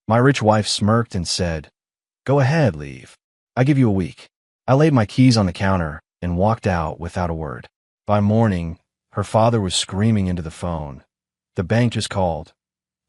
My rich wife smirked and said, "Go ahead, leave. I give you a week." I laid my keys on the counter and walked out without a word. By morning, her father was screaming into the phone. "The bank just called."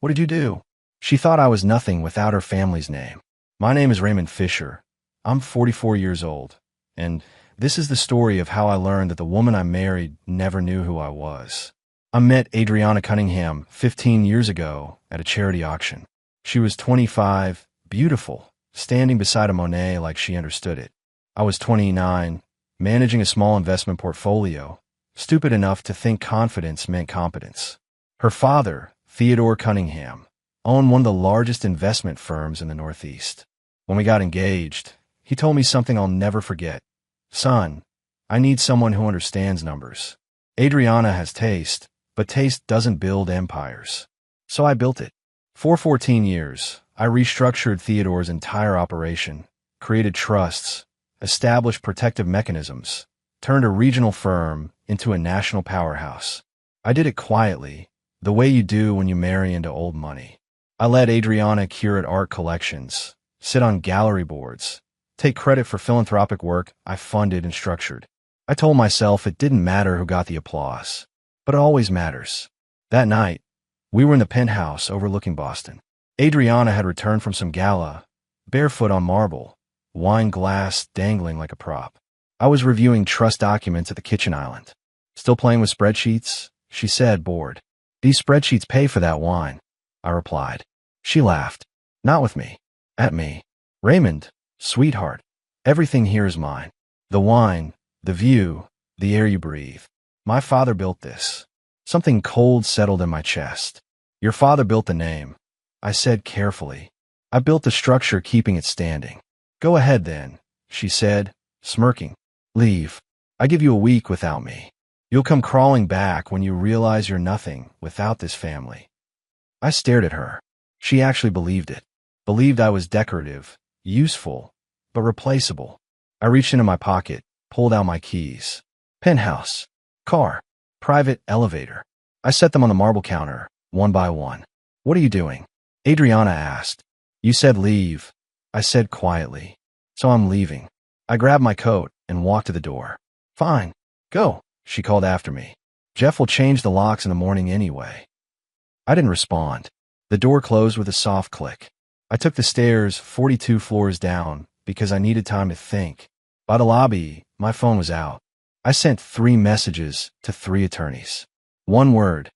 "What did you do?" She thought I was nothing without her family's name. "My name is Raymond Fisher. I'm 44 years old, and this is the story of how I learned that the woman I married never knew who I was." I met Adriana Cunningham 15 years ago at a charity auction. She was 25, beautiful, standing beside a Monet like she understood it. I was 29, managing a small investment portfolio, stupid enough to think confidence meant competence. Her father, Theodore Cunningham, owned one of the largest investment firms in the Northeast. When we got engaged, he told me something I'll never forget. "Son, I need someone who understands numbers. Adriana has taste, but taste doesn't build empires." So I built it. For 14 years, I restructured Theodore's entire operation, created trusts, established protective mechanisms, turned a regional firm into a national powerhouse. I did it quietly, the way you do when you marry into old money. I let Adriana curate art collections, sit on gallery boards, take credit for philanthropic work I funded and structured. I told myself it didn't matter who got the applause, but it always matters. That night, we were in the penthouse overlooking Boston. Adriana had returned from some gala, barefoot on marble, wine glass dangling like a prop. I was reviewing trust documents at the kitchen island. "Still playing with spreadsheets?" she said, bored. "These spreadsheets pay for that wine," I replied. She laughed. "Not with me. At me. Raymond, sweetheart, everything here is mine. The wine, the view, the air you breathe. My father built this." Something cold settled in my chest. "Your father built the name," I said carefully. "I built the structure keeping it standing." "Go ahead then," she said, smirking. "Leave. I give you a week without me. You'll come crawling back when you realize you're nothing without this family." I stared at her. She actually believed it. Believed I was decorative, useful, but replaceable. I reached into my pocket, pulled out my keys. Penthouse. Car. Private elevator. I set them on the marble counter, one by one. "What are you doing?" Adriana asked. "You said leave," I said quietly. "So I'm leaving." I grabbed my coat and walked to the door. "Fine. Go," she called after me. "Jeff will change the locks in the morning anyway." I didn't respond. The door closed with a soft click. I took the stairs 42 floors down because I needed time to think. By the lobby, my phone was out. I sent 3 messages to 3 attorneys. One word: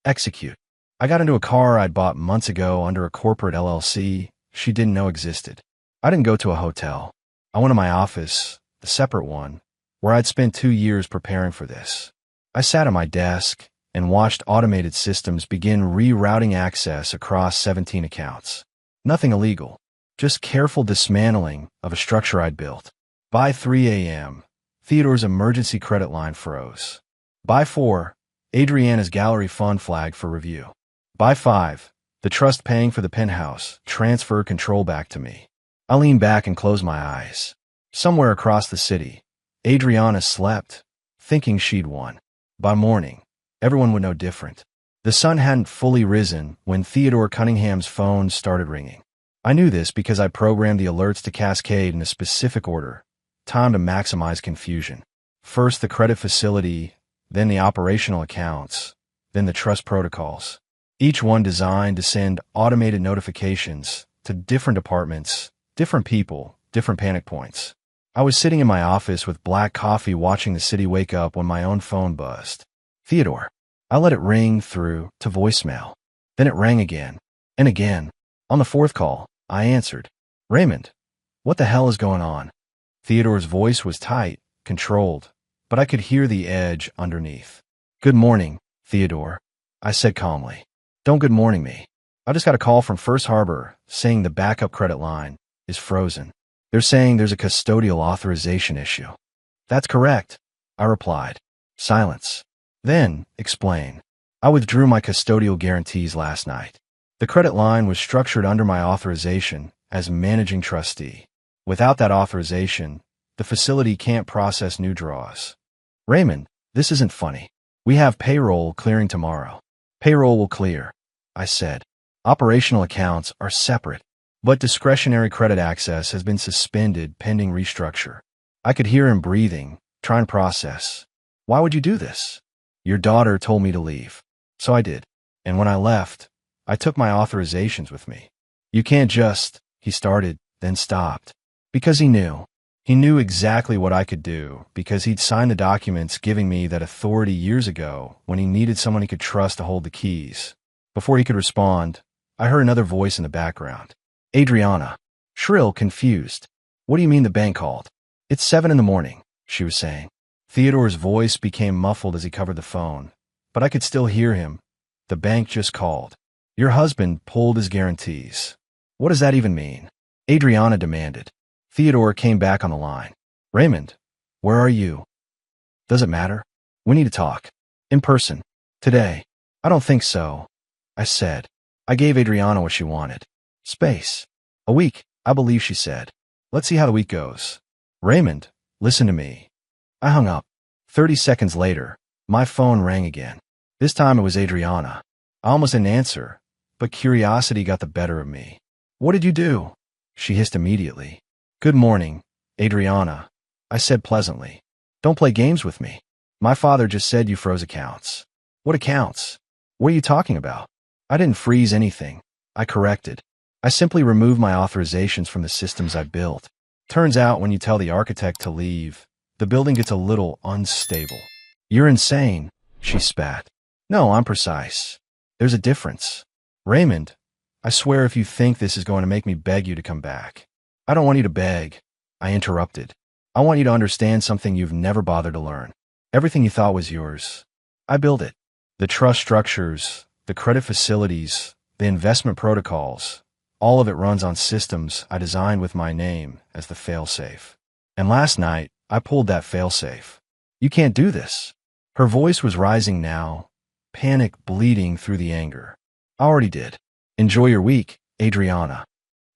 execute. I got into a car I'd bought months ago under a corporate LLC she didn't know existed. I didn't go to a hotel. I went to my office, the separate one, where I'd spent 2 years preparing for this. I sat at my desk and watched automated systems begin rerouting access across 17 accounts. Nothing illegal, just careful dismantling of a structure I'd built. By 3 a.m., Theodore's emergency credit line froze. By 4, Adriana's gallery fund flagged for review. By 5, the trust paying for the penthouse transferred control back to me. I leaned back and closed my eyes. Somewhere across the city, Adriana slept, thinking she'd won. By morning, everyone would know different. The sun hadn't fully risen when Theodore Cunningham's phone started ringing. I knew this because I programmed the alerts to cascade in a specific order, timed to maximize confusion. First the credit facility, then the operational accounts, then the trust protocols. Each one designed to send automated notifications to different departments, different people, different panic points. I was sitting in my office with black coffee watching the city wake up when my own phone buzzed. Theodore. I let it ring through to voicemail. Then it rang again, and again. On the 4th call, I answered. "Raymond, what the hell is going on?" Theodore's voice was tight, controlled, but I could hear the edge underneath. "Good morning, Theodore," I said calmly. "Don't good morning me. I just got a call from First Harbor saying the backup credit line is frozen. They're saying there's a custodial authorization issue." "That's correct," I replied. Silence. "Then, explain." "I withdrew my custodial guarantees last night. The credit line was structured under my authorization as managing trustee. Without that authorization, the facility can't process new draws." "Raymond, this isn't funny. We have payroll clearing tomorrow." "Payroll will clear," I said. "Operational accounts are separate. but discretionary credit access has been suspended pending restructure. I could hear him breathing, trying to process. Why would you do this? Your daughter told me to leave. So I did. And when I left, I took my authorizations with me. You can't just, he started, then stopped. Because he knew. He knew exactly what I could do because he'd signed the documents giving me that authority years ago when he needed someone he could trust to hold the keys. Before he could respond, I heard another voice in the background. Adriana. Shrill, confused. What do you mean the bank called? It's 7 a.m, she was saying. Theodore's voice became muffled as he covered the phone, but I could still hear him. The bank just called. Your husband pulled his guarantees. What does that even mean? Adriana demanded. Theodore came back on the line. Raymond, where are you? Does it matter? We need to talk. In person. Today. I don't think so, I said. I gave Adriana what she wanted. Space. A week, I believe she said. Let's see how the week goes. Raymond, listen to me. I hung up. 30 seconds later, my phone rang again. This time it was Adriana. I almost didn't answer, but curiosity got the better of me. What did you do? She hissed immediately. Good morning, Adriana, I said pleasantly. Don't play games with me. My father just said you froze accounts. What accounts? What are you talking about? I didn't freeze anything. I corrected. I simply removed my authorizations from the systems I built. Turns out when you tell the architect to leave, the building gets a little unstable. You're insane, she spat. No, I'm precise. There's a difference. Raymond, I swear if you think this is going to make me beg you to come back. I don't want you to beg, I interrupted. I want you to understand something you've never bothered to learn. Everything you thought was yours. I built it. The trust structures, the credit facilities, the investment protocols, all of it runs on systems I designed with my name as the failsafe. And last night, I pulled that failsafe. You can't do this. Her voice was rising now, panic bleeding through the anger. I already did. Enjoy your week, Adriana.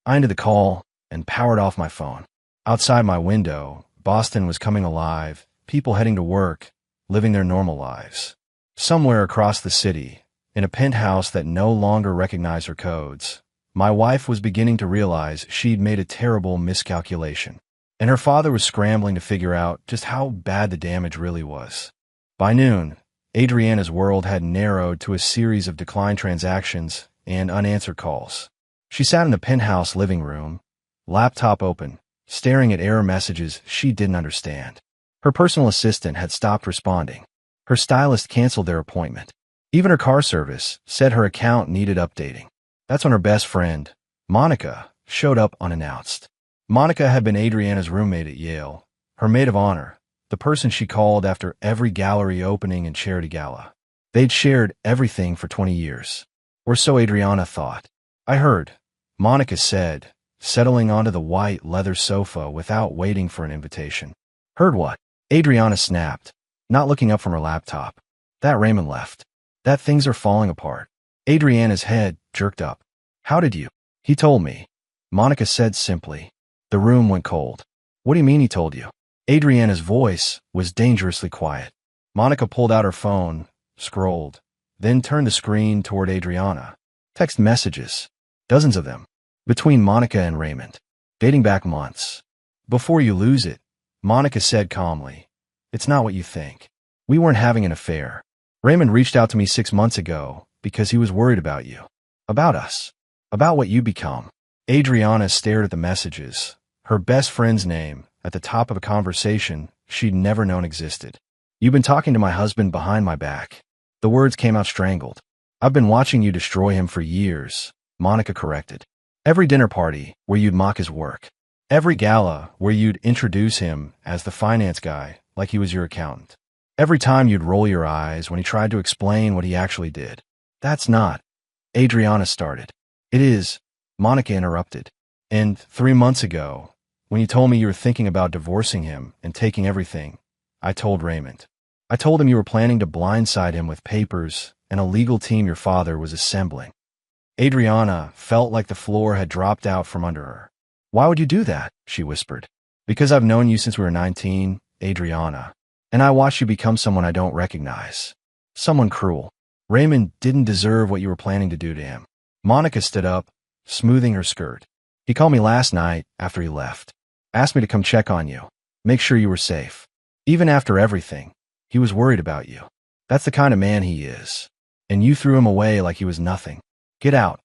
I ended the call and powered off my phone. Outside my window, Boston was coming alive, people heading to work, living their normal lives. Somewhere across the city, in a penthouse that no longer recognized her codes, my wife was beginning to realize she'd made a terrible miscalculation, and her father was scrambling to figure out just how bad the damage really was. By noon, Adriana's world had narrowed to a series of declined transactions and unanswered calls. She sat in the penthouse living room, laptop open, staring at error messages she didn't understand. Her personal assistant had stopped responding. Her stylist canceled their appointment. Even her car service said her account needed updating. That's when her best friend, Monica, showed up unannounced. Monica had been Adriana's roommate at Yale, her maid of honor, the person she called after every gallery opening and charity gala. They'd shared everything for 20 years. Or so Adriana thought. I heard, Monica said, settling onto the white leather sofa without waiting for an invitation. Heard what? Adriana snapped, not looking up from her laptop. That Raymond left. That things are falling apart. Adriana's head jerked up. How did you? He told me. Monica said simply. The room went cold. What do you mean he told you? Adriana's voice was dangerously quiet. Monica pulled out her phone, scrolled, then turned the screen toward Adriana. Text messages. Dozens of them. Between Monica and Raymond. Dating back months. Before you lose it, Monica said calmly. It's not what you think. We weren't having an affair. Raymond reached out to me 6 months ago because he was worried about you. About us. About what you become. Adriana stared at the messages, her best friend's name, at the top of a conversation she'd never known existed. You've been talking to my husband behind my back. The words came out strangled. I've been watching you destroy him for years, Monica corrected. Every dinner party where you'd mock his work. Every gala where you'd introduce him as the finance guy like he was your accountant. Every time you'd roll your eyes when he tried to explain what he actually did. That's not. Adriana started. It is, Monica interrupted. And 3 months ago, when you told me you were thinking about divorcing him and taking everything, I told Raymond. I told him you were planning to blindside him with papers and a legal team your father was assembling. Adriana felt like the floor had dropped out from under her. Why would you do that? She whispered. Because I've known you since we were 19, Adriana, and I watched you become someone I don't recognize. Someone cruel. Raymond didn't deserve what you were planning to do to him. Monica stood up, smoothing her skirt. He called me last night after he left. Asked me to come check on you. Make sure you were safe. Even after everything, he was worried about you. That's the kind of man he is. And you threw him away like he was nothing. Get out,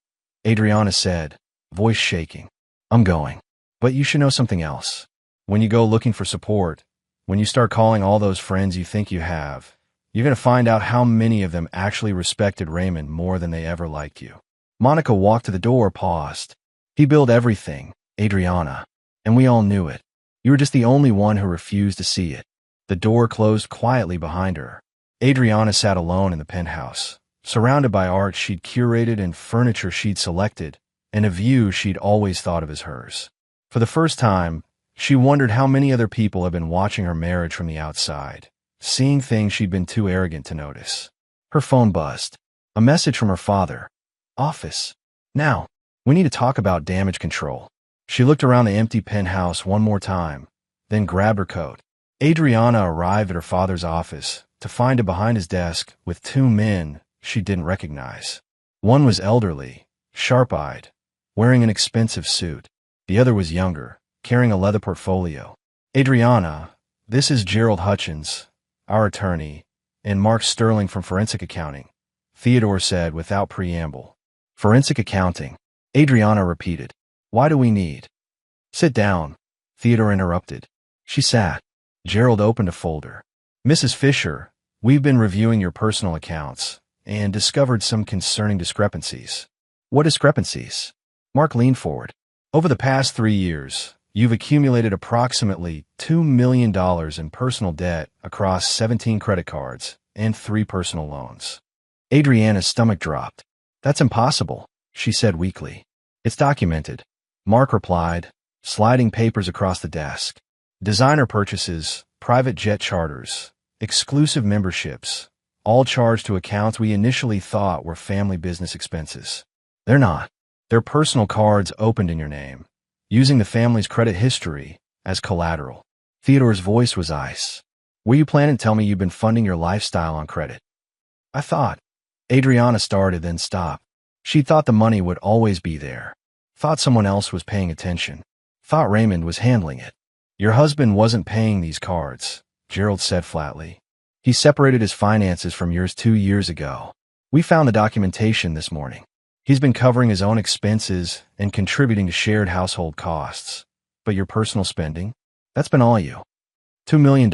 Adriana said, voice shaking. I'm going. But you should know something else. When you go looking for support, when you start calling all those friends you think you have, you're going to find out how many of them actually respected Raymond more than they ever liked you. Monica walked to the door, paused. He built everything, Adriana, and we all knew it. You were just the only one who refused to see it. The door closed quietly behind her. Adriana sat alone in the penthouse, surrounded by art she'd curated and furniture she'd selected, and a view she'd always thought of as hers. For the first time, she wondered how many other people had been watching her marriage from the outside, seeing things she'd been too arrogant to notice. Her phone buzzed. A message from her father. Office. Now, we need to talk about damage control. She looked around the empty penthouse one more time, then grabbed her coat. Adriana arrived at her father's office to find him behind his desk with two men she didn't recognize. One was elderly, sharp-eyed, wearing an expensive suit. The other was younger, carrying a leather portfolio. Adriana, this is Gerald Hutchins, our attorney, and Mark Sterling from Forensic Accounting, Theodore said without preamble. Forensic Accounting, Adriana repeated. Why do we need? Sit down, Theodore interrupted. She sat. Gerald opened a folder. Mrs. Fisher, we've been reviewing your personal accounts and discovered some concerning discrepancies. What discrepancies? Mark leaned forward. Over the past 3 years, you've accumulated approximately $2 million in personal debt across 17 credit cards and 3 personal loans. Adriana's stomach dropped. That's impossible, she said weakly. It's documented, Mark replied, sliding papers across the desk. Designer purchases, private jet charters, exclusive memberships, all charged to accounts we initially thought were family business expenses. They're not. They're personal cards opened in your name, using the family's credit history as collateral. Theodore's voice was ice. Were you planning to tell me you've been funding your lifestyle on credit? I thought. Adriana started, then stopped. She thought the money would always be there. Thought someone else was paying attention. Thought Raymond was handling it. Your husband wasn't paying these cards, Gerald said flatly. He separated his finances from yours 2 years ago. We found the documentation this morning. He's been covering his own expenses and contributing to shared household costs. But your personal spending? That's been all you. $2 million,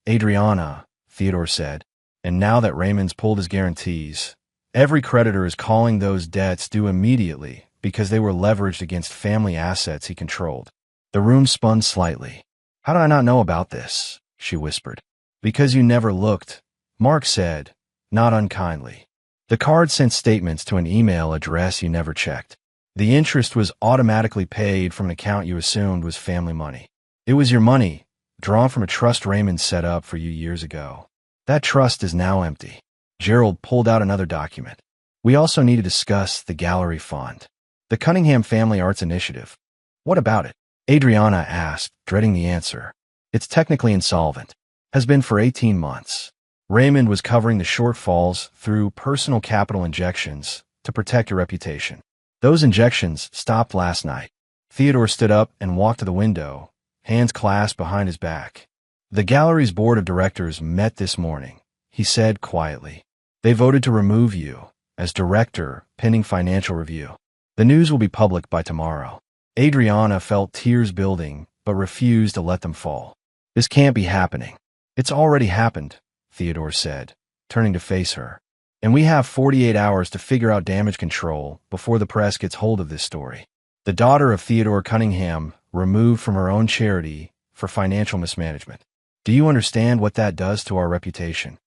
Adriana, Theodore said. And now that Raymond's pulled his guarantees, every creditor is calling those debts due immediately because they were leveraged against family assets he controlled. The room spun slightly. How did I not know about this? She whispered. Because you never looked, Mark said, not unkindly. The card sent statements to an email address you never checked. The interest was automatically paid from an account you assumed was family money. It was your money, drawn from a trust Raymond set up for you years ago. That trust is now empty. Gerald pulled out another document. We also need to discuss the gallery fund. The Cunningham Family Arts Initiative. What about it? Adriana asked, dreading the answer. It's technically insolvent. Has been for 18 months. Raymond was covering the shortfalls through personal capital injections to protect your reputation. Those injections stopped last night. Theodore stood up and walked to the window, hands clasped behind his back. The gallery's board of directors met this morning, he said quietly. They voted to remove you as director pending financial review. The news will be public by tomorrow. Adriana felt tears building, but refused to let them fall. This can't be happening. It's already happened, Theodore said, turning to face her. And we have 48 hours to figure out damage control before the press gets hold of this story. The daughter of Theodore Cunningham removed from her own charity for financial mismanagement. Do you understand what that does to our reputation?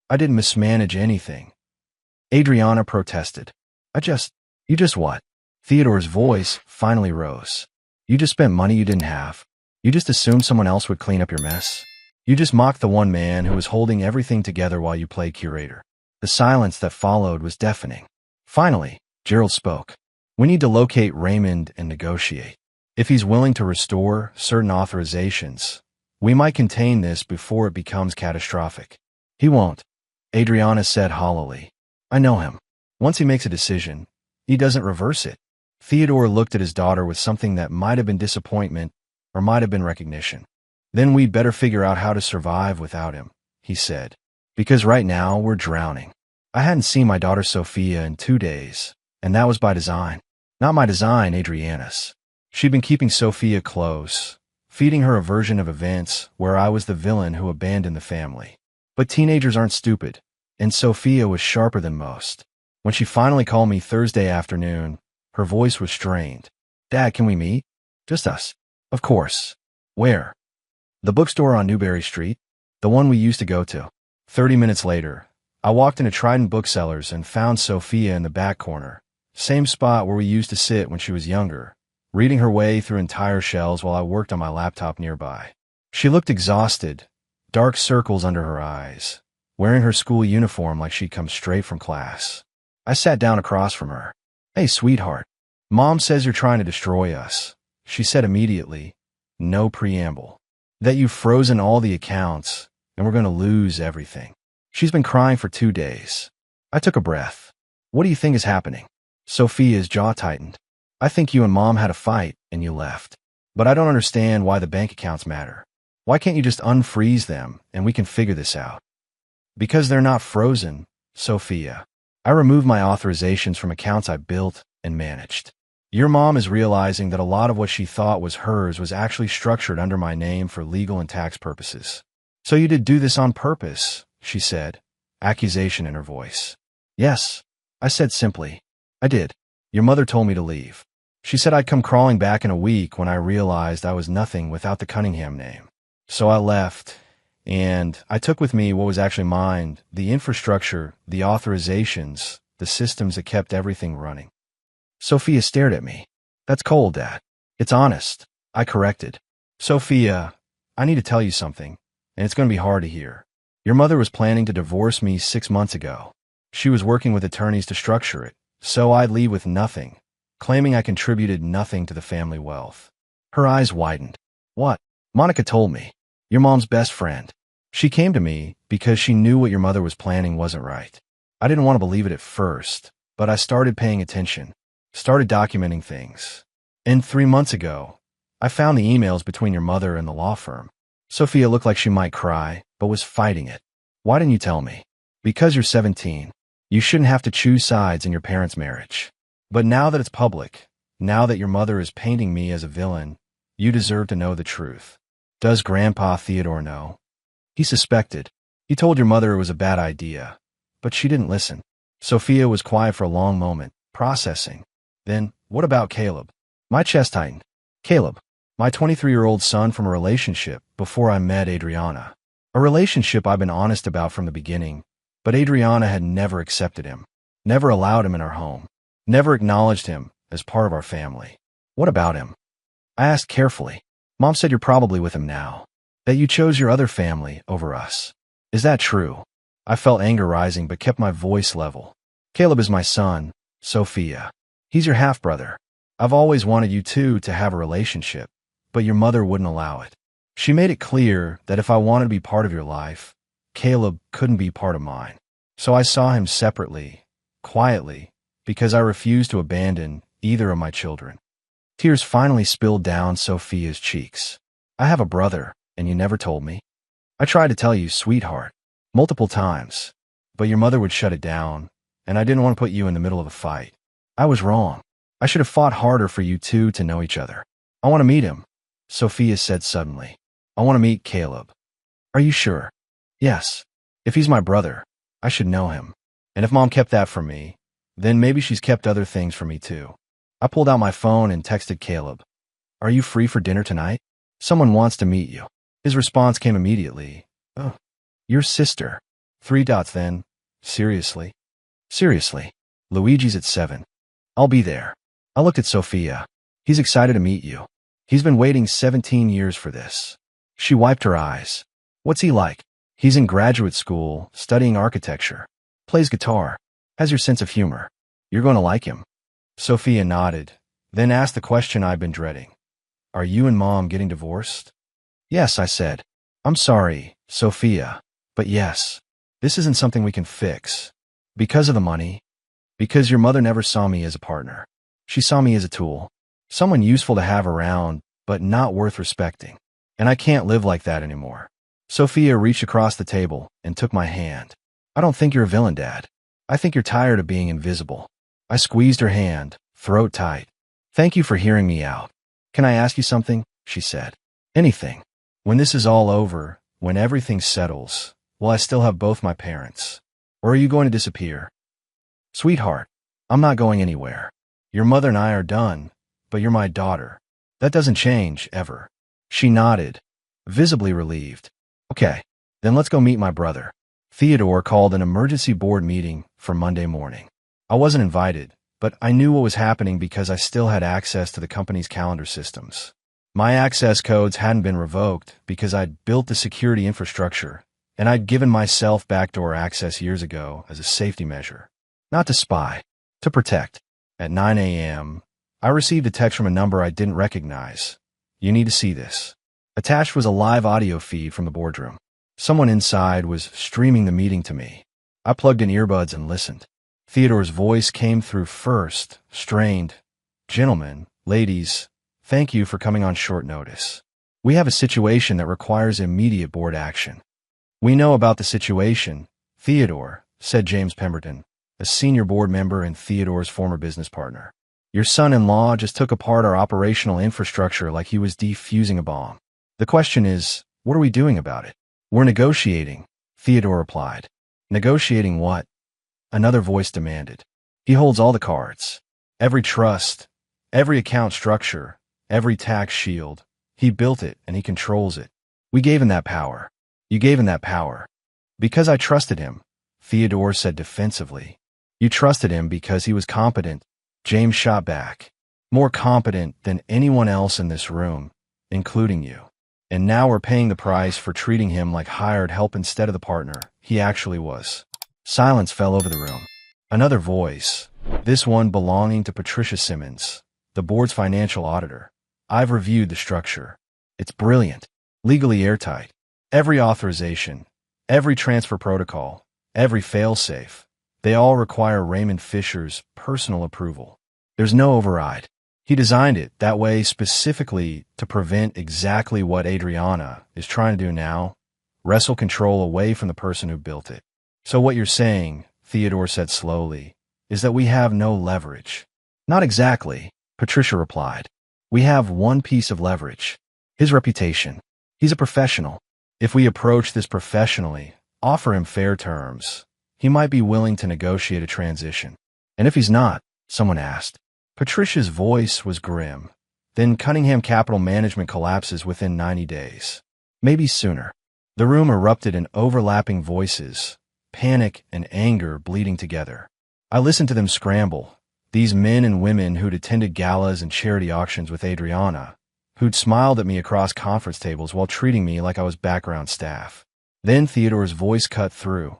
I didn't mismanage anything. Adriana protested. You just what? Theodore's voice finally rose. You just spent money you didn't have. You just assumed someone else would clean up your mess. You just mocked the one man who was holding everything together while you played curator. The silence that followed was deafening. Finally, Gerald spoke. We need to locate Raymond and negotiate. If he's willing to restore certain authorizations, we might contain this before it becomes catastrophic. He won't, Adriana said hollowly. I know him. Once he makes a decision, he doesn't reverse it. Theodore looked at his daughter with something that might have been disappointment or might have been recognition. Then we'd better figure out how to survive without him, he said. Because right now we're drowning. I hadn't seen my daughter Sophia in 2 days, and that was by design. Not my design, Adriana's. She'd been keeping Sophia close, feeding her a version of events where I was the villain who abandoned the family. But teenagers aren't stupid, and Sophia was sharper than most. When she finally called me Thursday afternoon, her voice was strained. Dad, can we meet? Just us. Of course. Where? The bookstore on Newberry Street, the one we used to go to. 30 minutes later, I walked into Trident Booksellers and found Sophia in the back corner, same spot where we used to sit when she was younger, reading her way through entire shelves while I worked on my laptop nearby. She looked exhausted, dark circles under her eyes, wearing her school uniform like she'd come straight from class. I sat down across from her. Hey, sweetheart. Mom says you're trying to destroy us, she said immediately, no preamble. That you've frozen all the accounts, and we're going to lose everything. She's been crying for 2 days. I took a breath. What do you think is happening? Sophia's jaw tightened. I think you and Mom had a fight, and you left. But I don't understand why the bank accounts matter. Why can't you just unfreeze them, and we can figure this out? Because they're not frozen, Sophia. I removed my authorizations from accounts I built and managed. Your mom is realizing that a lot of what she thought was hers was actually structured under my name for legal and tax purposes. So you did do this on purpose, she said, accusation in her voice. Yes, I said simply. I did. Your mother told me to leave. She said I'd come crawling back in a week when I realized I was nothing without the Cunningham name. So I left, and I took with me what was actually mine, the infrastructure, the authorizations, the systems that kept everything running. Sophia stared at me. That's cold, Dad. It's honest. I corrected. Sophia, I need to tell you something, and it's going to be hard to hear. Your mother was planning to divorce me 6 months ago. She was working with attorneys to structure it, so I'd leave with nothing, claiming I contributed nothing to the family wealth. Her eyes widened. What? Monica told me. Your mom's best friend. She came to me because she knew what your mother was planning wasn't right. I didn't want to believe it at first, but I started paying attention, started documenting things. And 3 months ago, I found the emails between your mother and the law firm. Sophia looked like she might cry, but was fighting it. Why didn't you tell me? Because you're 17. You shouldn't have to choose sides in your parents' marriage. But now that it's public, now that your mother is painting me as a villain, you deserve to know the truth. Does Grandpa Theodore know? He suspected. He told your mother it was a bad idea, but she didn't listen. Sophia was quiet for a long moment, processing. Then, what about Caleb? My chest tightened. Caleb, my 23-year-old son from a relationship before I met Adriana. A relationship I've been honest about from the beginning, but Adriana had never accepted him, never allowed him in our home, never acknowledged him as part of our family. What about him? I asked carefully. Mom said you're probably with him now, that you chose your other family over us. Is that true? I felt anger rising but kept my voice level. Caleb is my son, Sophia. He's your half-brother. I've always wanted you two to have a relationship, but your mother wouldn't allow it. She made it clear that if I wanted to be part of your life, Caleb couldn't be part of mine. So I saw him separately, quietly, because I refused to abandon either of my children. Tears finally spilled down Sophia's cheeks. I have a brother, and you never told me. I tried to tell you, sweetheart, multiple times, but your mother would shut it down, and I didn't want to put you in the middle of a fight. I was wrong. I should have fought harder for you two to know each other. I want to meet him, Sophia said suddenly. I want to meet Caleb. Are you sure? Yes. If he's my brother, I should know him. And if Mom kept that from me, then maybe she's kept other things from me too. I pulled out my phone and texted Caleb. Are you free for dinner tonight? Someone wants to meet you. His response came immediately. Oh, your sister. 3 dots then. Seriously? Seriously. Luigi's at 7. I'll be there. I looked at Sophia. He's excited to meet you. He's been waiting 17 years for this. She wiped her eyes. What's he like? He's in graduate school, studying architecture. Plays guitar. Has your sense of humor. You're going to like him. Sophia nodded, then asked the question I'd been dreading. Are you and Mom getting divorced? Yes, I said. I'm sorry, Sophia, but yes. This isn't something we can fix. Because of the money. Because your mother never saw me as a partner. She saw me as a tool. Someone useful to have around, but not worth respecting. And I can't live like that anymore. Sophia reached across the table and took my hand. I don't think you're a villain, Dad. I think you're tired of being invisible. I squeezed her hand, throat tight. Thank you for hearing me out. Can I ask you something? She said. Anything. When this is all over, when everything settles, will I still have both my parents? Or are you going to disappear? Sweetheart, I'm not going anywhere. Your mother and I are done, but you're my daughter. That doesn't change, ever. She nodded, visibly relieved. Okay, then let's go meet my brother. Theodore called an emergency board meeting for Monday morning. I wasn't invited, but I knew what was happening because I still had access to the company's calendar systems. My access codes hadn't been revoked because I'd built the security infrastructure, and I'd given myself backdoor access years ago as a safety measure. Not to spy, to protect. At 9 a.m., I received a text from a number I didn't recognize. You need to see this. Attached was a live audio feed from the boardroom. Someone inside was streaming the meeting to me. I plugged in earbuds and listened. Theodore's voice came through first, strained. Gentlemen, ladies, thank you for coming on short notice. We have a situation that requires immediate board action. We know about the situation, Theodore, said James Pemberton, a senior board member and Theodore's former business partner. Your son-in-law just took apart our operational infrastructure like he was defusing a bomb. The question is, what are we doing about it? We're negotiating, Theodore replied. Negotiating what? Another voice demanded. He holds all the cards. Every trust, every account structure, every tax shield. He built it and he controls it. We gave him that power. You gave him that power. Because I trusted him, Theodore said defensively. You trusted him because he was competent, James shot back. More competent than anyone else in this room, including you. And now we're paying the price for treating him like hired help instead of the partner he actually was. Silence fell over the room. Another voice, this one belonging to Patricia Simmons, the board's financial auditor. I've reviewed the structure. It's brilliant, legally airtight. Every authorization, every transfer protocol, every failsafe, they all require Raymond Fisher's personal approval. There's no override. He designed it that way specifically to prevent exactly what Adriana is trying to do now, wrestle control away from the person who built it. So what you're saying, Theodore said slowly, is that we have no leverage. Not exactly, Patricia replied. We have one piece of leverage. His reputation. He's a professional. If we approach this professionally, offer him fair terms, he might be willing to negotiate a transition. And if he's not, someone asked. Patricia's voice was grim. Then Cunningham Capital Management collapses within 90 days. Maybe sooner. The room erupted in overlapping voices, panic and anger bleeding together. I listened to them scramble, these men and women who'd attended galas and charity auctions with Adriana, who'd smiled at me across conference tables while treating me like I was background staff. Then Theodore's voice cut through.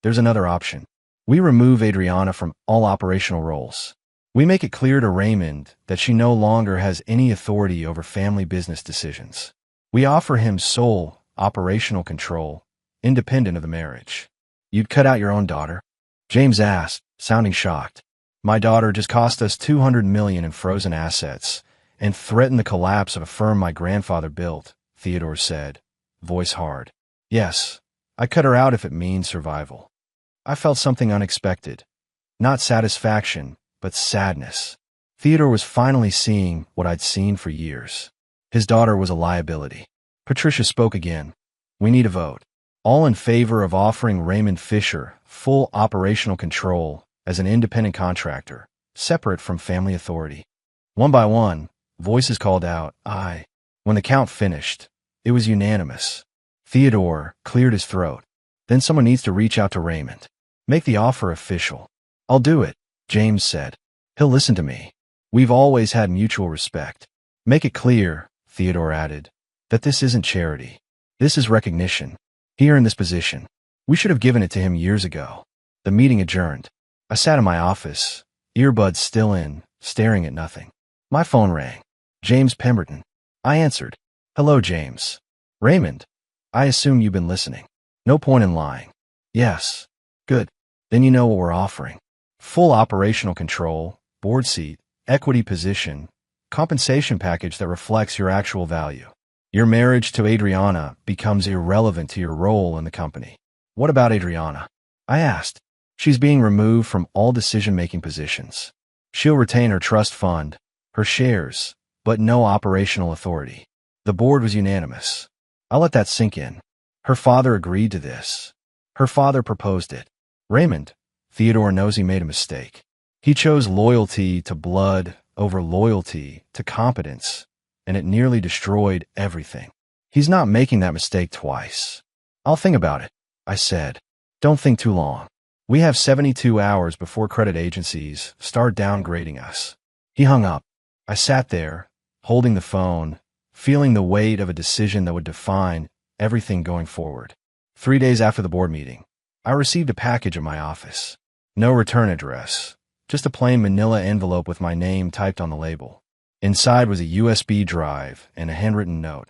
There's another option. We remove Adriana from all operational roles. We make it clear to Raymond that she no longer has any authority over family business decisions. We offer him sole operational control, independent of the marriage. You'd cut out your own daughter? James asked, sounding shocked. My daughter just cost us $200 million in frozen assets and threatened the collapse of a firm my grandfather built, Theodore said, voice hard. Yes, I cut her out if it means survival. I felt something unexpected. Not satisfaction, but sadness. Theodore was finally seeing what I'd seen for years. His daughter was a liability. Patricia spoke again. We need a vote. All in favor of offering Raymond Fisher full operational control as an independent contractor, separate from family authority. One by one, voices called out, aye. When the count finished, it was unanimous. Theodore cleared his throat. Then someone needs to reach out to Raymond. Make the offer official. I'll do it, James said. He'll listen to me. We've always had mutual respect. Make it clear, Theodore added, that this isn't charity. This is recognition. Here in this position. We should have given it to him years ago. The meeting adjourned. I sat in my office, earbuds still in, staring at nothing. My phone rang. James Pemberton. I answered. Hello, James. Raymond. I assume you've been listening. No point in lying. Yes. Good. Then you know what we're offering. Full operational control, board seat, equity position, compensation package that reflects your actual value. Your marriage to Adriana becomes irrelevant to your role in the company. What about Adriana? I asked. She's being removed from all decision-making positions. She'll retain her trust fund, her shares, but no operational authority. The board was unanimous. I'll let that sink in. Her father agreed to this. Her father proposed it. Raymond, Theodore knows he made a mistake. He chose loyalty to blood over loyalty to competence, and it nearly destroyed everything. He's not making that mistake twice. I'll think about it, I said. Don't think too long. We have 72 hours before credit agencies start downgrading us. He hung up. I sat there, holding the phone, feeling the weight of a decision that would define everything going forward. 3 days after the board meeting, I received a package at my office. No return address, just a plain manila envelope with my name typed on the label. Inside was a USB drive and a handwritten note.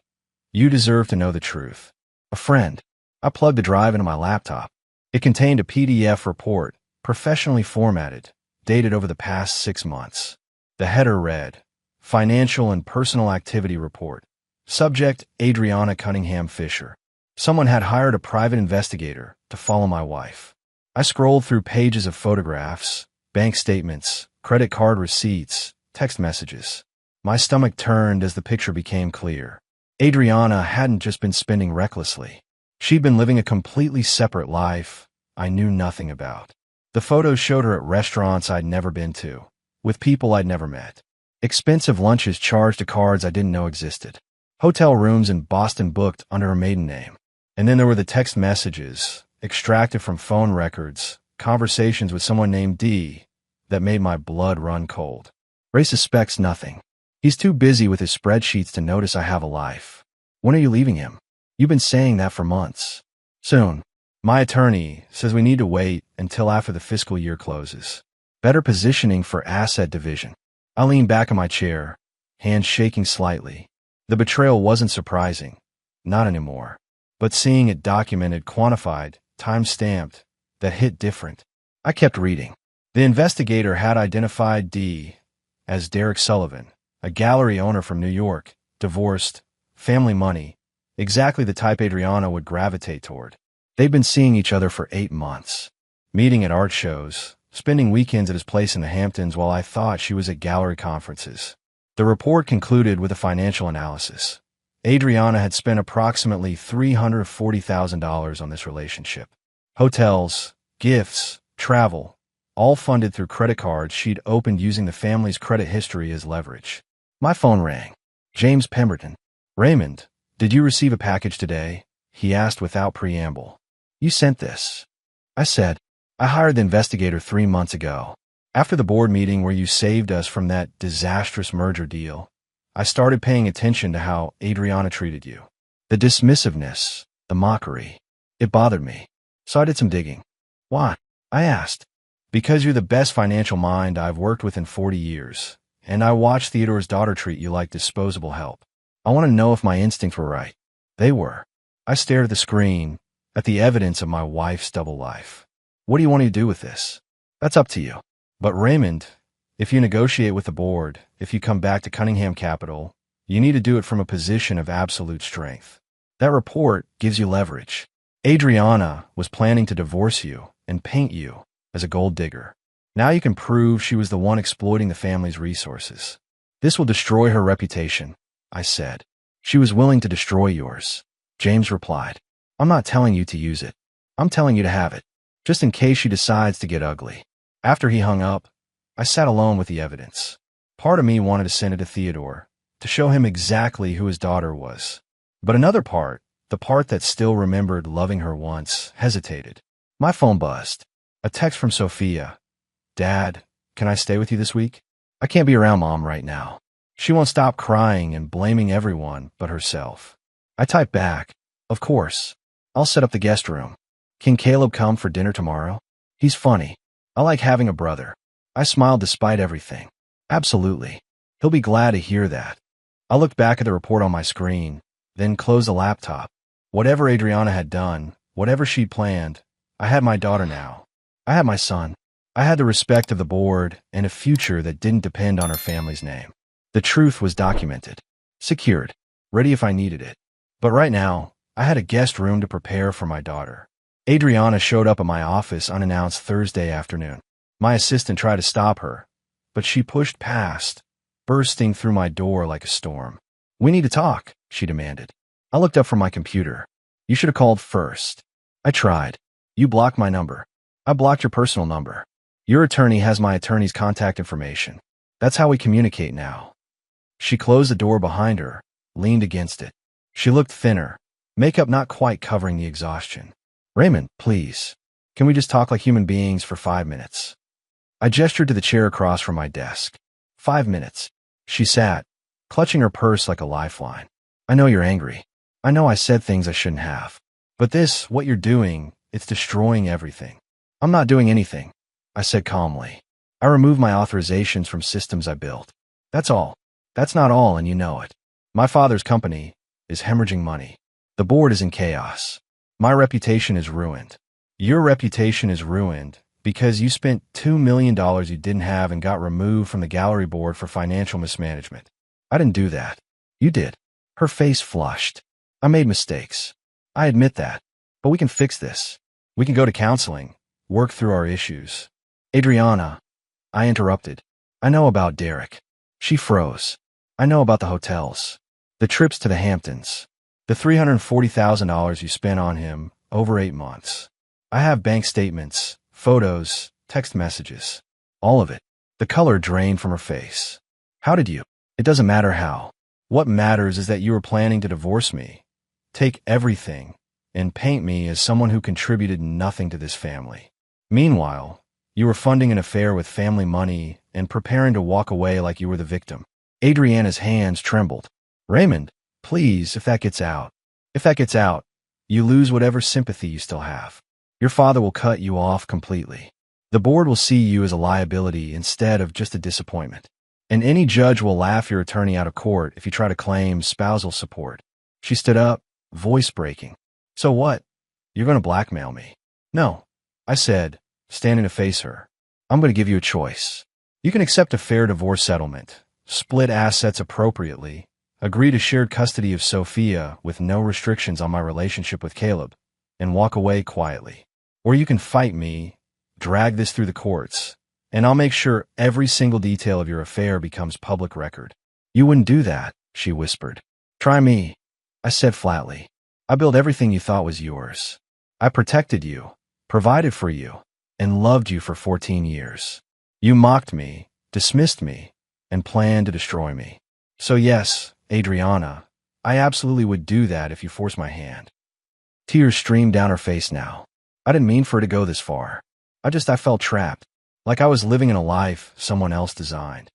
You deserve to know the truth. A friend. I plugged the drive into my laptop. It contained a PDF report, professionally formatted, dated over the past 6 months. The header read, Financial and Personal Activity Report. Subject, Adriana Cunningham Fisher. Someone had hired a private investigator to follow my wife. I scrolled through pages of photographs, bank statements, credit card receipts, text messages. My stomach turned as the picture became clear. Adriana hadn't just been spending recklessly. She'd been living a completely separate life I knew nothing about. The photos showed her at restaurants I'd never been to, with people I'd never met. Expensive lunches charged to cards I didn't know existed. Hotel rooms in Boston booked under her maiden name. And then there were the text messages, extracted from phone records, conversations with someone named D, that made my blood run cold. Ray suspects nothing. He's too busy with his spreadsheets to notice I have a life. When are you leaving him? You've been saying that for months. Soon. My attorney says we need to wait until after the fiscal year closes. Better positioning for asset division. I leaned back in my chair, hands shaking slightly. The betrayal wasn't surprising. Not anymore. But seeing it documented, quantified, time-stamped, that hit different. I kept reading. The investigator had identified D as Derek Sullivan, a gallery owner from New York, divorced, family money, exactly the type Adriana would gravitate toward. They'd been seeing each other for 8 months, meeting at art shows, spending weekends at his place in the Hamptons while I thought she was at gallery conferences. The report concluded with a financial analysis. Adriana had spent approximately $340,000 on this relationship. Hotels, gifts, travel, all funded through credit cards she'd opened using the family's credit history as leverage. My phone rang. James Pemberton. Raymond, did you receive a package today? He asked without preamble. You sent this. I said, I hired the investigator 3 months ago. After the board meeting where you saved us from that disastrous merger deal, I started paying attention to how Adriana treated you. The dismissiveness, the mockery. It bothered me. So I did some digging. Why? I asked. Because you're the best financial mind I've worked with in 40 years, and I watched Theodore's daughter treat you like disposable help. I want to know if my instincts were right. They were. I stared at the screen, at the evidence of my wife's double life. What do you want to do with this? That's up to you. But Raymond, if you negotiate with the board, if you come back to Cunningham Capital, you need to do it from a position of absolute strength. That report gives you leverage. Adriana was planning to divorce you and paint you as a gold digger. Now you can prove she was the one exploiting the family's resources. This will destroy her reputation, I said. She was willing to destroy yours. James replied. I'm not telling you to use it. I'm telling you to have it, just in case she decides to get ugly. After he hung up, I sat alone with the evidence. Part of me wanted to send it to Theodore, to show him exactly who his daughter was. But another part, the part that still remembered loving her once, hesitated. My phone buzzed. A text from Sophia. Dad, can I stay with you this week? I can't be around Mom right now. She won't stop crying and blaming everyone but herself. I typed back, of course. I'll set up the guest room. Can Caleb come for dinner tomorrow? He's funny. I like having a brother. I smiled despite everything. Absolutely. He'll be glad to hear that. I looked back at the report on my screen, then closed the laptop. Whatever Adriana had done, whatever she'd planned, I had my daughter now. I had my son. I had the respect of the board and a future that didn't depend on her family's name. The truth was documented, secured, ready if I needed it. But right now, I had a guest room to prepare for my daughter. Adriana showed up at my office unannounced Thursday afternoon. My assistant tried to stop her, but she pushed past, bursting through my door like a storm. "We need to talk," she demanded. I looked up from my computer. "You should have called first." "I tried. You blocked my number." "I blocked your personal number. Your attorney has my attorney's contact information. That's how we communicate now." She closed the door behind her, leaned against it. She looked thinner, makeup not quite covering the exhaustion. "Raymond, please. Can we just talk like human beings for 5 minutes?" I gestured to the chair across from my desk. 5 minutes. She sat, clutching her purse like a lifeline. "I know you're angry. I know I said things I shouldn't have. But this, what you're doing, it's destroying everything." "I'm not doing anything," I said calmly. "I removed my authorizations from systems I built. That's all. That's not all, and you know it. My father's company is hemorrhaging money. The board is in chaos. My reputation is ruined. Your reputation is ruined because you spent $2 million you didn't have and got removed from the gallery board for financial mismanagement. I didn't do that. You did." Her face flushed. "I made mistakes. I admit that. But we can fix this. We can go to counseling, work through our issues." "Adriana," I interrupted. "I know about Derek." She froze. "I know about the hotels, the trips to the Hamptons, the $340,000 you spent on him over 8 months. I have bank statements, photos, text messages. All of it." The color drained from her face. "How did you?" "It doesn't matter how. What matters is that you were planning to divorce me, take everything, and paint me as someone who contributed nothing to this family. Meanwhile, you were funding an affair with family money and preparing to walk away like you were the victim." Adriana's hands trembled. "Raymond, please, if that gets out. If that gets out, you lose whatever sympathy you still have. Your father will cut you off completely. The board will see you as a liability instead of just a disappointment. And any judge will laugh your attorney out of court if you try to claim spousal support." She stood up, voice breaking. "So what? You're going to blackmail me?" "No," I said, standing to face her. "I'm going to give you a choice. You can accept a fair divorce settlement, split assets appropriately, agree to shared custody of Sophia with no restrictions on my relationship with Caleb, and walk away quietly. Or you can fight me, drag this through the courts, and I'll make sure every single detail of your affair becomes public record." "You wouldn't do that," she whispered. "Try me," I said flatly. "I built everything you thought was yours. I protected you, provided for you, and loved you for 14 years. You mocked me, dismissed me, and planned to destroy me. So yes, Adriana, I absolutely would do that if you forced my hand." Tears streamed down her face now. "I didn't mean for it to go this far. I felt trapped, like I was living in a life someone else designed."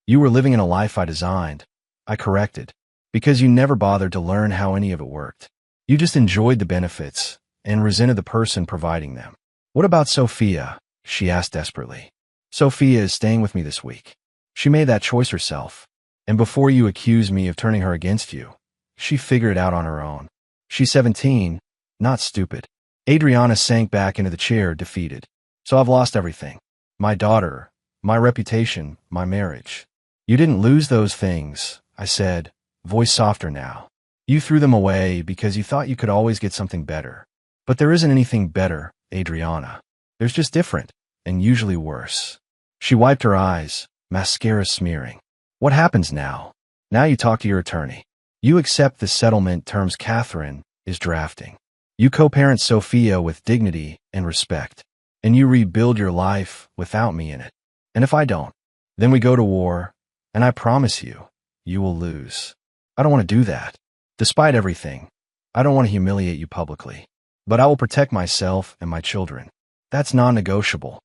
"You were living in a life I designed," I corrected, "because you never bothered to learn how any of it worked. You just enjoyed the benefits and resented the person providing them." "What about Sophia?" she asked desperately. "Sophia is staying with me this week. She made that choice herself. And before you accuse me of turning her against you, she figured it out on her own. She's 17, not stupid." Adriana sank back into the chair, defeated. "So I've lost everything. My daughter, my reputation, my marriage." "You didn't lose those things," I said, voice softer now. "You threw them away because you thought you could always get something better. But there isn't anything better, Adriana. There's just different, and usually worse." She wiped her eyes, mascara smearing. "What happens now? Now you talk to your attorney. You accept the settlement terms Catherine is drafting. You co-parent Sophia with dignity and respect, and you rebuild your life without me in it. And if I don't, then we go to war, and I promise you, you will lose. I don't want to do that. Despite everything, I don't want to humiliate you publicly. But I will protect myself and my children. That's non-negotiable."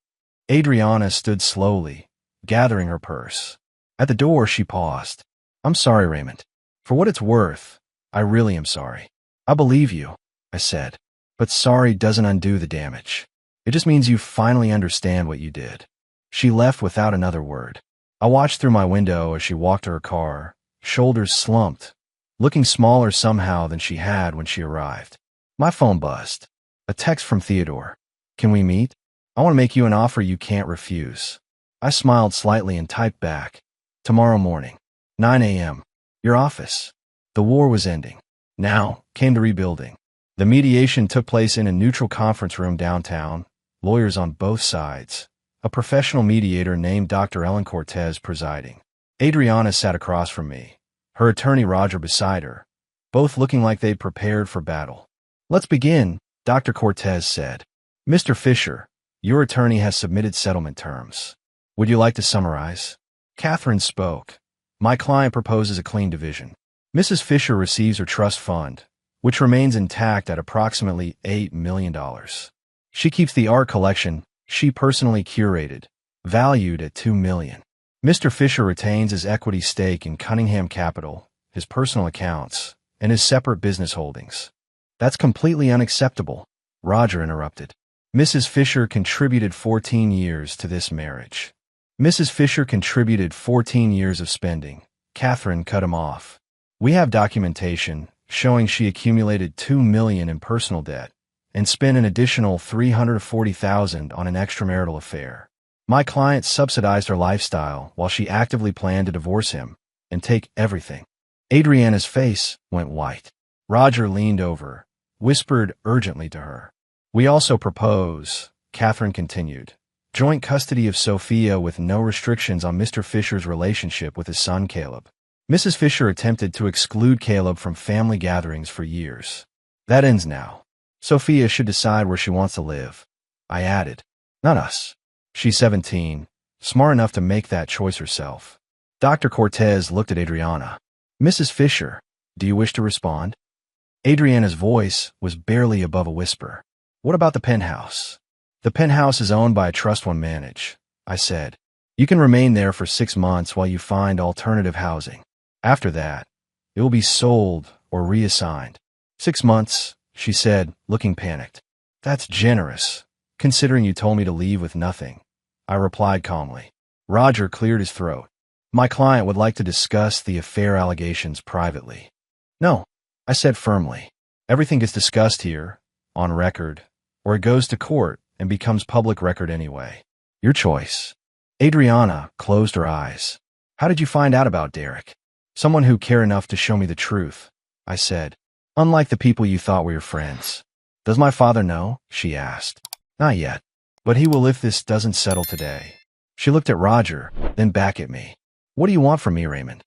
Adriana stood slowly, gathering her purse. At the door, she paused. "I'm sorry, Raymond. For what it's worth, I really am sorry. I believe you," I said. "But sorry doesn't undo the damage. It just means you finally understand what you did." She left without another word. I watched through my window as she walked to her car, shoulders slumped, looking smaller somehow than she had when she arrived. My phone buzzed. A text from Theodore. "Can we meet?" I want to make you an offer you can't refuse. I smiled slightly and typed back. Tomorrow morning, 9 a.m. Your office. The war was ending. Now came the rebuilding. The mediation took place in a neutral conference room downtown, lawyers on both sides, a professional mediator named Dr. Ellen Cortez presiding. Adriana sat across from me, her attorney Roger beside her, both looking like they'd prepared for battle. Let's begin, Dr. Cortez said. Mr. Fisher, your attorney has submitted settlement terms. Would you like to summarize? Catherine spoke. My client proposes a clean division. Mrs. Fisher receives her trust fund, which remains intact at approximately $8 million. She keeps the art collection she personally curated, valued at $2 million. Mr. Fisher retains his equity stake in Cunningham Capital, his personal accounts, and his separate business holdings. That's completely unacceptable, Roger interrupted. Mrs. Fisher contributed 14 years to this marriage. Mrs. Fisher contributed 14 years of spending. Catherine cut him off. We have documentation showing she accumulated $2 million in personal debt and spent an additional $340,000 on an extramarital affair. My client subsidized her lifestyle while she actively planned to divorce him and take everything. Adriana's face went white. Roger leaned over, whispered urgently to her. We also propose, Catherine continued, joint custody of Sophia with no restrictions on Mr. Fisher's relationship with his son Caleb. Mrs. Fisher attempted to exclude Caleb from family gatherings for years. That ends now. Sophia should decide where she wants to live. I added. Not us. She's 17, smart enough to make that choice herself. Dr. Cortez looked at Adriana. Mrs. Fisher, do you wish to respond? Adriana's voice was barely above a whisper. What about the penthouse? The penthouse is owned by a trust fund managed, I said. You can remain there for 6 months while you find alternative housing. After that, it will be sold or reassigned. 6 months, she said, looking panicked. That's generous, considering you told me to leave with nothing. I replied calmly. Roger cleared his throat. My client would like to discuss the affair allegations privately. No, I said firmly. Everything gets discussed here, on record, or it goes to court and becomes public record anyway. Your choice. Adriana closed her eyes. How did you find out about Derek? Someone who cared enough to show me the truth, I said. Unlike the people you thought were your friends. Does my father know? She asked. Not yet. But he will if this doesn't settle today. She looked at Roger, then back at me. What do you want from me, Raymond?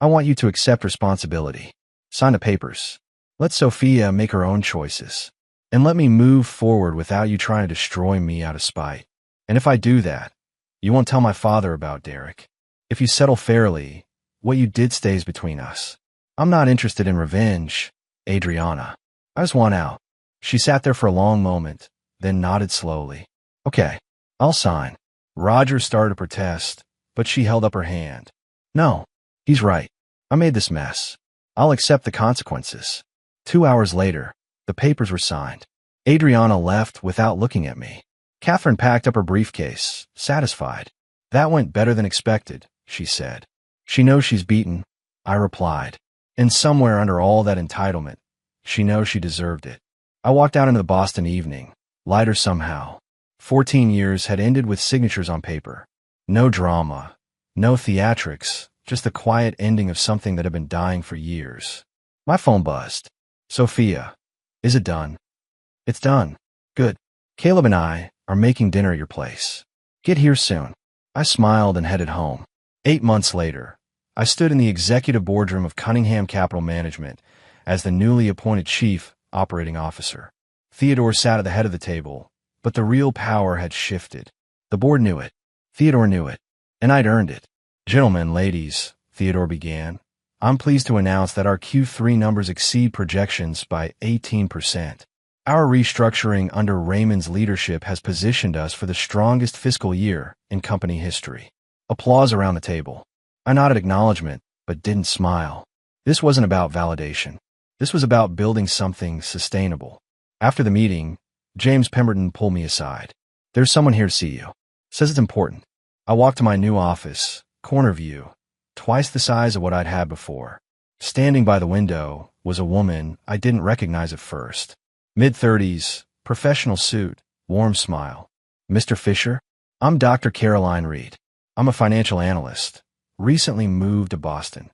I want you to accept responsibility. Sign the papers. Let Sophia make her own choices. And let me move forward without you trying to destroy me out of spite. And if I do that, you won't tell my father about Derek. If you settle fairly, what you did stays between us. I'm not interested in revenge, Adriana. I just want out. She sat there for a long moment, then nodded slowly. Okay, I'll sign. Roger started to protest, but she held up her hand. No, he's right. I made this mess. I'll accept the consequences. 2 hours later, the papers were signed. Adriana left without looking at me. Catherine packed up her briefcase, satisfied. That went better than expected, she said. She knows she's beaten, I replied. And somewhere under all that entitlement, she knows she deserved it. I walked out into the Boston evening, lighter somehow. 14 years had ended with signatures on paper. No drama, no theatrics, just the quiet ending of something that had been dying for years. My phone buzzed. Sophia, is it done? It's done. Good. Caleb and I are making dinner at your place. Get here soon. I smiled and headed home. 8 months later, I stood in the executive boardroom of Cunningham Capital Management as the newly appointed chief operating officer. Theodore sat at the head of the table, but the real power had shifted. The board knew it. Theodore knew it. And I'd earned it. Gentlemen, ladies, Theodore began, I'm pleased to announce that our Q3 numbers exceed projections by 18%. Our restructuring under Raymond's leadership has positioned us for the strongest fiscal year in company history. Applause around the table. I nodded acknowledgement, but didn't smile. This wasn't about validation. This was about building something sustainable. After the meeting, James Pemberton pulled me aside. There's someone here to see you. Says it's important. I walked to my new office, corner view, twice the size of what I'd had before. Standing by the window was a woman I didn't recognize at first. Mid-30s, professional suit, warm smile. Mr. Fisher? I'm Dr. Caroline Reed. I'm a financial analyst. Recently moved to Boston.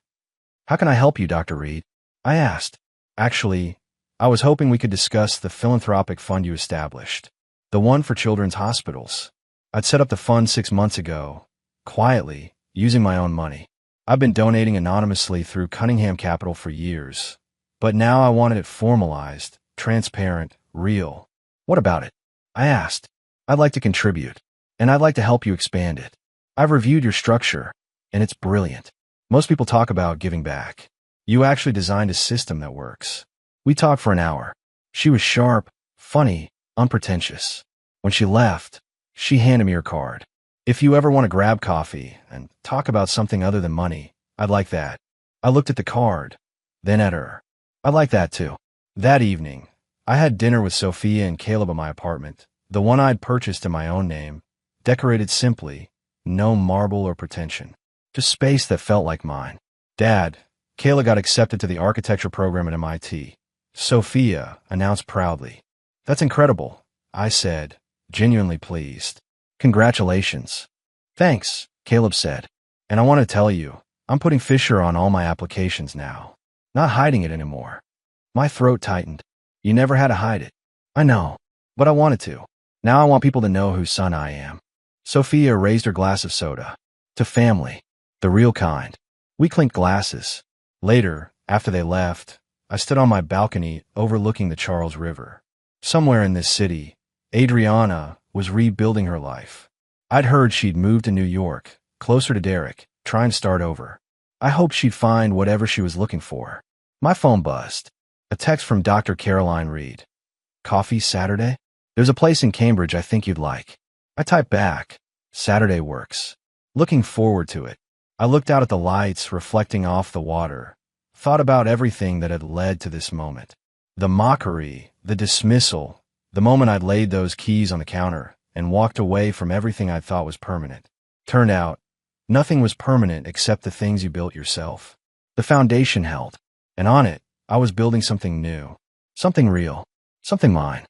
How can I help you, Dr. Reed? I asked. Actually, I was hoping we could discuss the philanthropic fund you established. The one for children's hospitals. I'd set up the fund 6 months ago, quietly, using my own money. I've been donating anonymously through Cunningham Capital for years, but now I wanted it formalized, transparent, real. What about it? I asked. I'd like to contribute, and I'd like to help you expand it. I've reviewed your structure, and it's brilliant. Most people talk about giving back. You actually designed a system that works. We talked for an hour. She was sharp, funny, unpretentious. When she left, she handed me her card. If you ever want to grab coffee and talk about something other than money, I'd like that. I looked at the card, then at her. I'd like that too. That evening, I had dinner with Sophia and Caleb at my apartment, the one I'd purchased in my own name, decorated simply, no marble or pretension. Just space that felt like mine. Dad, Kayla got accepted to the architecture program at MIT. Sophia announced proudly. That's incredible, I said, genuinely pleased. Congratulations. Thanks, Caleb said. And I want to tell you, I'm putting Fisher on all my applications now. Not hiding it anymore. My throat tightened. You never had to hide it. I know, but I wanted to. Now I want people to know whose son I am. Sophia raised her glass of soda. To family. The real kind. We clinked glasses. Later, after they left, I stood on my balcony overlooking the Charles River. Somewhere in this city, Adriana was rebuilding her life. I'd heard she'd moved to New York, closer to Derek, trying to start over. I hoped she'd find whatever she was looking for. My phone buzzed. A text from Dr. Caroline Reed. Coffee Saturday? There's a place in Cambridge I think you'd like. I typed back. Saturday works. Looking forward to it. I looked out at the lights reflecting off the water, thought about everything that had led to this moment. The mockery, the dismissal, the moment I'd laid those keys on the counter and walked away from everything I thought was permanent. Turned out, nothing was permanent except the things you built yourself. The foundation held, and on it, I was building something new, something real, something mine.